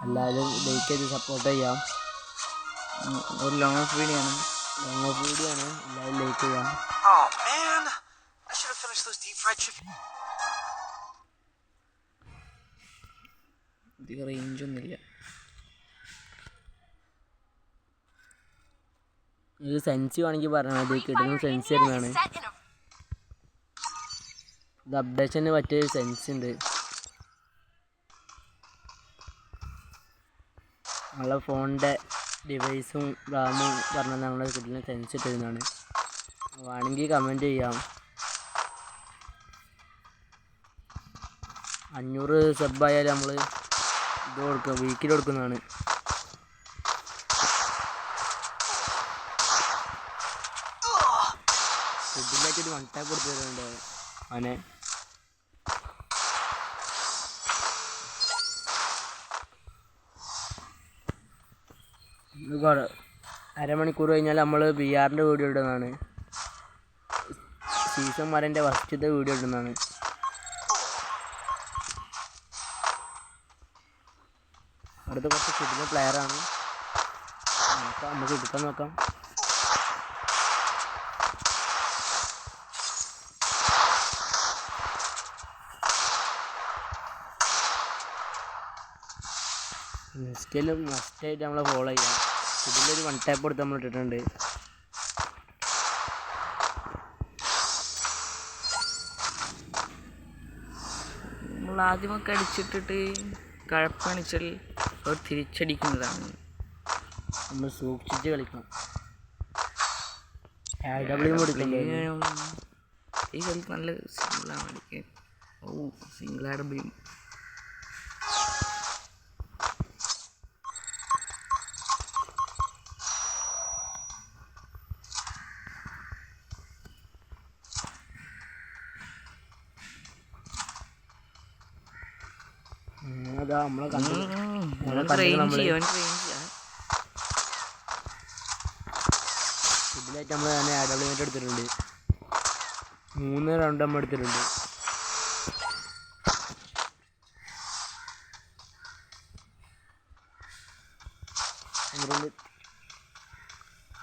എല്ലാവരും ലൈക്ക് ചെയ്ത് സപ്പോർട്ട് ചെയ്യാം. ഒരു ലോങ് ഓഫ് വീഡിയോ ആണ്. എല്ലാവരും ലൈക്ക് ചെയ്യാം. അധികം റേഞ്ചൊന്നുമില്ല. ഇത് സെൻസി വേണമെങ്കിൽ പറഞ്ഞാൽ കിട്ടുന്ന സെൻസി തരുന്നതാണ്. ഇത് അപ്ഡേഷന് പറ്റിയ സെൻസ് ഉണ്ട്. നമ്മളെ ഫോണിൻ്റെ ഡിവൈസും റാമും പറഞ്ഞാൽ നമ്മളെ കിട്ടുന്ന സെൻസ് ഇട്ടിരുന്നതാണ്. വേണമെങ്കിൽ കമൻറ്റ് ചെയ്യാം. 500 സബായാലും നമ്മൾ ഇത് കൊടുക്കുക, വീക്കിൽ കൊടുക്കുന്നതാണ്. ഫുഡിലായിട്ടൊരു 1 ടാപ്പ് കൊടുത്ത് തരുന്നുണ്ട് അവനെ. അരമണിക്കൂർ കഴിഞ്ഞാൽ നമ്മൾ BRൻ്റെ വീഡിയോ ഇടുന്നതാണ്. സീസൺ 1 ഫസ്റ്റത്തെ വീഡിയോ ഇടുന്നതാണ്. അടുത്ത കുറച്ച് കിട്ടുന്ന പ്ലെയറാണ്. നമുക്ക് എടുക്കാൻ നോക്കാം. ഇൻസ്റ്റയിലും മസ്റ്റായിട്ട് നമ്മളെ ഫോളോ ചെയ്യാം. ഇതിലൊരു 1 ടാപ്പ് കൊടുത്ത് നമ്മൾ ഇട്ടിട്ടുണ്ട്. നമ്മൾ ആദ്യമൊക്കെ അടിച്ചിട്ടിട്ട് കഴപ്പണിച്ചാൽ അവർ തിരിച്ചടിക്കുന്നതാണ്. നമ്മൾ സൂക്ഷിച്ച് കളിക്കണം. AW കൊടുക്കില്ല. ഈ കളിക്ക് നല്ല സിംഗിളാണ് അടിക്കാൻ. Single AW. അതാ നമ്മളെ ഇതിലായിട്ട് നമ്മൾ തന്നെ AW എടുത്തിട്ടുണ്ട്. 3 റൗണ്ട് നമ്മൾ എടുത്തിട്ടുണ്ട്.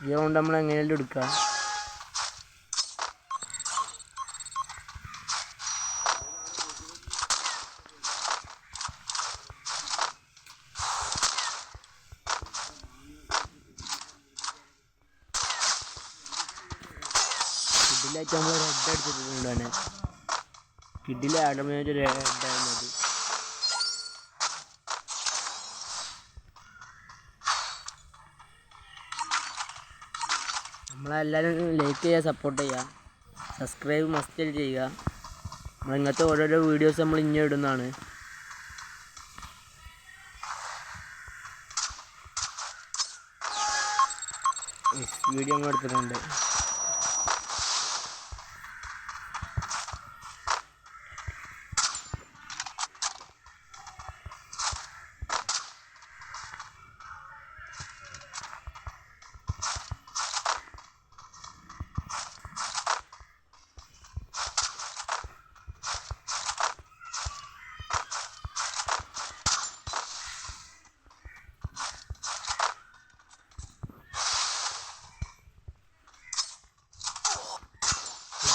ഈ റൗണ്ട് നമ്മൾ എങ്ങനെയാലും എടുക്കാം. കിഡിലായിട്ട് നമ്മൾ റെഡ് അടിച്ചിട്ടുണ്ട്. കിഡിലെ AW റെഡായിരുന്നത്. നമ്മളെല്ലാവരും ലൈക്ക് ചെയ്യുക, സപ്പോർട്ട് ചെയ്യുക, സബ്സ്ക്രൈബ് മസ്റ്റ് ചെയ്യുക. ഇങ്ങനത്തെ ഓരോരോ വീഡിയോസ് നമ്മൾ ഇനി ഇടുന്നതാണ്. വീഡിയോ നമ്മൾ എടുത്തിട്ടുണ്ട്.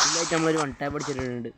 ഇതിലായിട്ട് നമ്മളൊരു 1 ടാപ്പ് അടിച്ചിട്ടുണ്ട്.